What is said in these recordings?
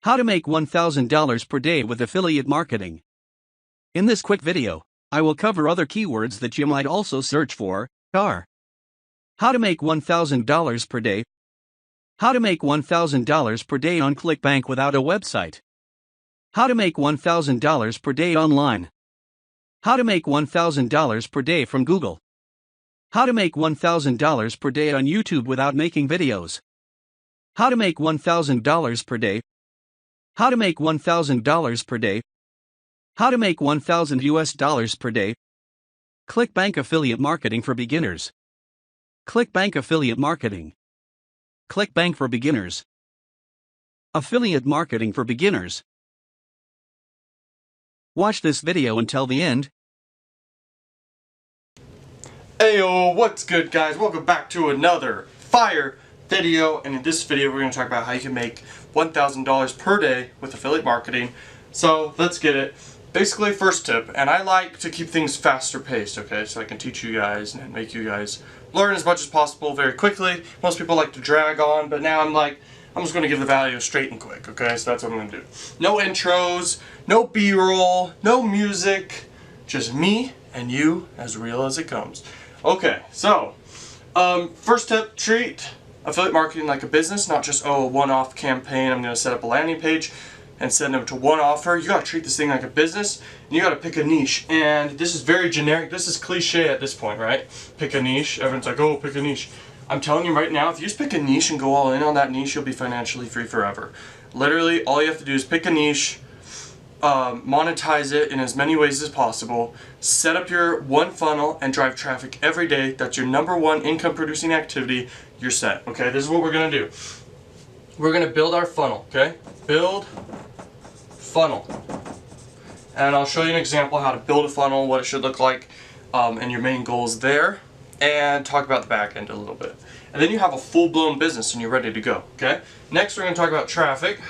How to make $1,000 per day with affiliate marketing. In this quick video, I will cover other keywords that you might also search for. How to make $1,000 per day. How to make $1,000 per day on Clickbank without a website. How to make $1,000 per day online. How to make $1,000 per day from Google. How to make $1,000 per day on YouTube without making videos. How to make $1,000 per day. How to make $1,000 per day. How to make $1,000 per day. Clickbank affiliate marketing for beginners. Clickbank affiliate marketing. Clickbank for beginners. Affiliate marketing for beginners. Watch this video until the end. Heyo, what's good guys? Welcome back to another fire video, and in this video we're going to talk about how you can make $1,000 per day with affiliate marketing. So let's get it. Basically, first tip, and I like to keep things faster paced, okay, so I can teach you guys and make you guys learn as much as possible very quickly. Most people like to drag on, but now I'm just going to give the value straight and quick, okay, so that's what I'm going to do. No intros, no b-roll, no music, just me and you as real as it comes. Okay, so first tip, treat affiliate marketing like a business, not just, oh, a one-off campaign, I'm going to set up a landing page and send them to one offer. You got to treat this thing like a business, and you got to pick a niche. And this is very generic, this is cliche at this point, right? Pick a niche, everyone's like, oh, pick a niche. I'm telling you right now, if you just pick a niche and go all in on that niche, you'll be financially free forever. Literally, all you have to do is pick a niche, monetize it in as many ways as possible, set up your one funnel and drive traffic every day. That's your #1 income producing activity. You're set. Okay, this is what we're gonna do. We're gonna build our funnel. Okay, build funnel, and I'll show you an example how to build a funnel, what it should look like, and your main goals there, and talk about the back end a little bit. And then you have a full-blown business and you're ready to go. Okay, next we're gonna talk about traffic.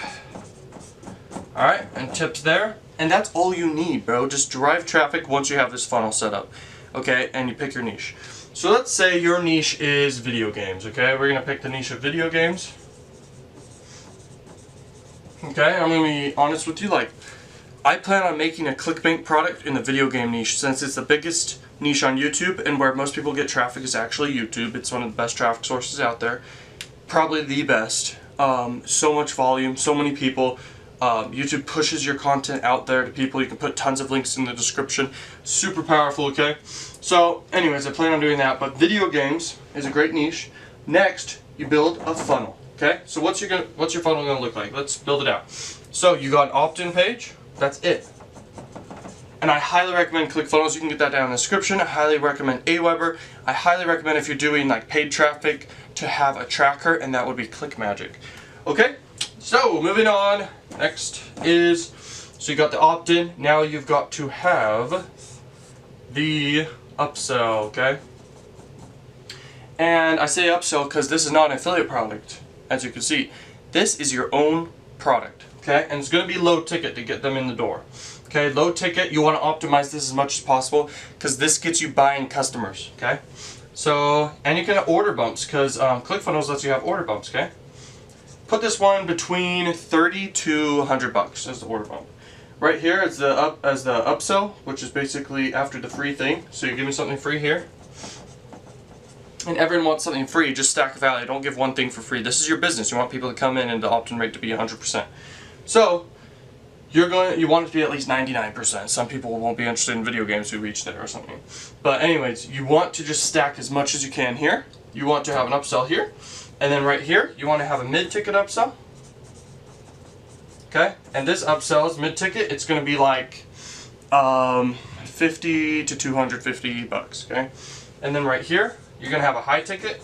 Alright, and tips there. And that's all you need, bro. Just drive traffic once you have this funnel set up. Okay, and you pick your niche. So let's say your niche is video games, okay? We're going to pick the niche of video games. Okay, I'm going to be honest with you, I plan on making a Clickbank product in the video game niche, since it's the biggest niche on YouTube, and where most people get traffic is actually YouTube. It's one of the best traffic sources out there. Probably the best. So much volume, so many people. YouTube pushes your content out there to people. You can put tons of links in the description. Super powerful, okay? So, anyways, I plan on doing that, but video games is a great niche. Next, you build a funnel, okay? So what's your funnel gonna look like? Let's build it out. So, you got an opt-in page. That's it. And I highly recommend ClickFunnels. You can get that down in the description. I highly recommend Aweber. I highly recommend, if you're doing paid traffic, to have a tracker, and that would be ClickMagic. Okay? So, moving on, next is, so you got the opt-in, now you've got to have the upsell, okay? And I say upsell because this is not an affiliate product, as you can see. This is your own product, okay? And it's going to be low ticket to get them in the door. Okay, low ticket, you want to optimize this as much as possible because this gets you buying customers, okay? So, and you can have order bumps because ClickFunnels lets you have order bumps, okay? Put this one between 30 to 100 bucks as the order bump. Right here is the upsell, which is basically after the free thing. So you give me something free here. And everyone wants something free, just stack the value. Don't give one thing for free. This is your business. You want people to come in and the opt-in rate to be 100%. So you want it to be at least 99%. Some people won't be interested in video games who reach there or something. But anyways, you want to just stack as much as you can here. You want to have an upsell here. And then right here, you want to have a mid-ticket upsell. Okay? And this upsell is mid-ticket. It's going to be like 50 to 250 bucks. Okay? And then right here, you're going to have a high ticket.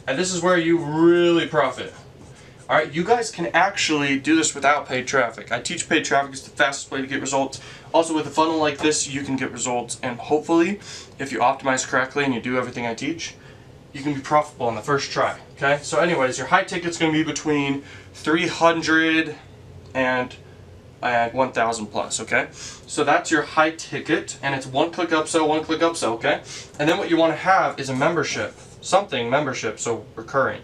And this is where you really profit. Alright, you guys can actually do this without paid traffic. I teach paid traffic is the fastest way to get results. Also, with a funnel like this, you can get results. And hopefully, if you optimize correctly and you do everything I teach, you can be profitable on the first try. Okay, so anyways, your high ticket's going to be between 300 and 1,000 plus. Okay, so that's your high ticket, and it's one click upsell. Okay, and then what you want to have is a membership, membership, so recurring.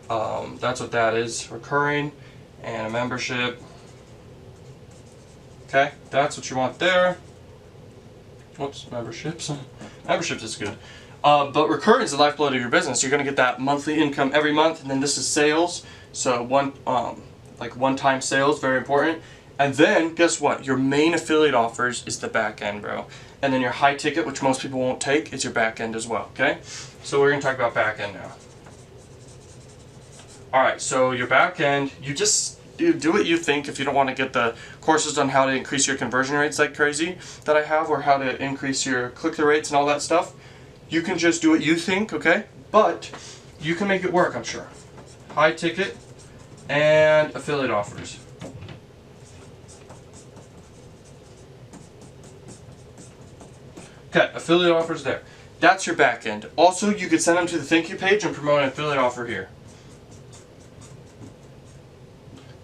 That's what that is, recurring, and a membership. Okay, that's what you want there. Whoops, memberships. Memberships is good. But recurring is the lifeblood of your business. You're going to get that monthly income every month, and then this is sales. So one-time sales, very important. And then guess what? Your main affiliate offers is the back end, bro. And then your high ticket, which most people won't take, is your back end as well. Okay. So we're going to talk about back end now. All right. So your back end, you just do what you think. If you don't want to get the courses on how to increase your conversion rates like crazy that I have, or how to increase your click-through rates and all that stuff, you can just do what you think, okay? But you can make it work, I'm sure. High ticket and affiliate offers. Okay, affiliate offers there. That's your back end. Also, you could send them to the thank you page and promote an affiliate offer here.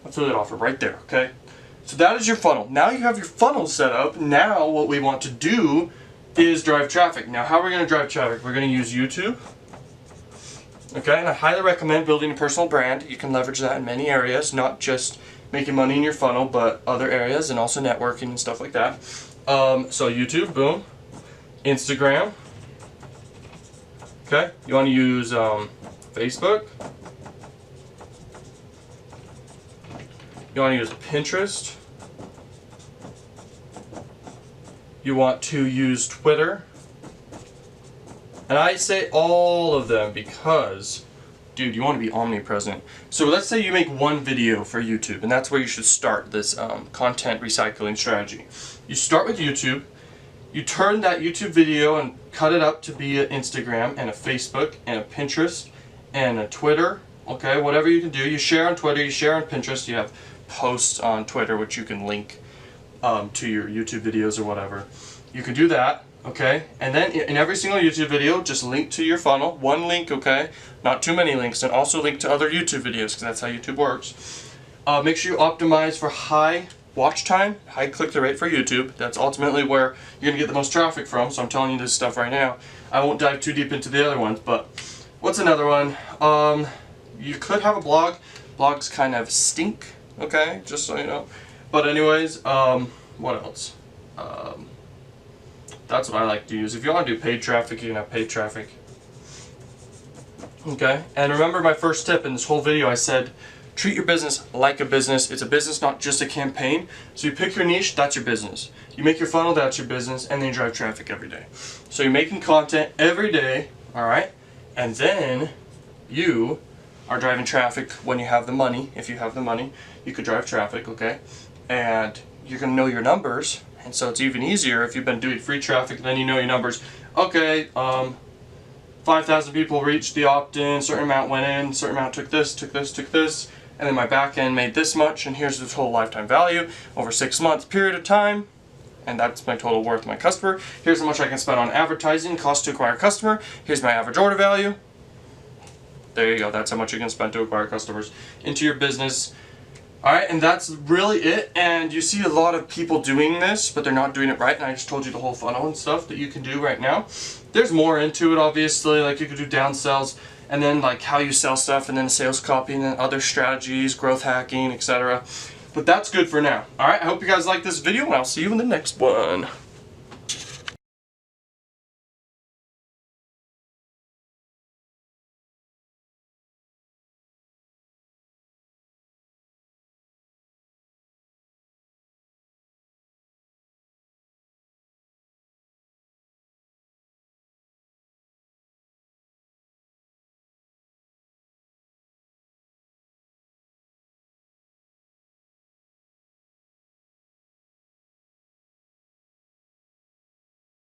Affiliate offer right there, okay? So that is your funnel. Now you have your funnel set up. Now what we want to do is drive traffic. Now how are we going to drive traffic? We're going to use YouTube. Okay, and I highly recommend building a personal brand. You can leverage that in many areas, not just making money in your funnel, but other areas, and also networking and stuff like that. So YouTube, boom. Instagram. Okay, you want to use Facebook. You want to use Pinterest. You want to use Twitter. And I say all of them because, dude, you want to be omnipresent. So let's say you make one video for YouTube, and that's where you should start this content recycling strategy. You start with YouTube. You turn that YouTube video and cut it up to be an Instagram and a Facebook and a Pinterest and a Twitter. Okay, whatever you can do. You share on Twitter, you share on Pinterest, you have posts on Twitter which you can link to your YouTube videos or whatever. You can do that, okay? And then in every single YouTube video, just link to your funnel. One link, okay? Not too many links. And also link to other YouTube videos, because that's how YouTube works. Make sure you optimize for high watch time, high click-through rate for YouTube. That's ultimately where you're going to get the most traffic from, so I'm telling you this stuff right now. I won't dive too deep into the other ones, but what's another one? You could have a blog. Blogs kind of stink, okay? Just so you know. But anyways, what else? That's what I like to use. If you want to do paid traffic, you can have paid traffic. Okay, and remember my first tip in this whole video, I said treat your business like a business. It's a business, not just a campaign. So you pick your niche, that's your business. You make your funnel, that's your business, and then you drive traffic every day. So you're making content every day, alright? And then you are driving traffic when you have the money. If you have the money, you could drive traffic, okay? And you're going to know your numbers, and so it's even easier if you've been doing free traffic, then you know your numbers. Okay, 5,000 people reached the opt-in, certain amount went in, certain amount took this, and then my back end made this much, and here's the total lifetime value over 6 months period of time, and that's my total worth to my customer. Here's how much I can spend on advertising, cost to acquire a customer. Here's my average order value. There you go, that's how much you can spend to acquire customers into your business. Alright, and that's really it, and you see a lot of people doing this, but they're not doing it right, and I just told you the whole funnel and stuff that you can do right now. There's more into it, obviously, like you could do downsells, and then like how you sell stuff, and then sales copy, and then other strategies, growth hacking, etc. But that's good for now. Alright, I hope you guys like this video, and I'll see you in the next one.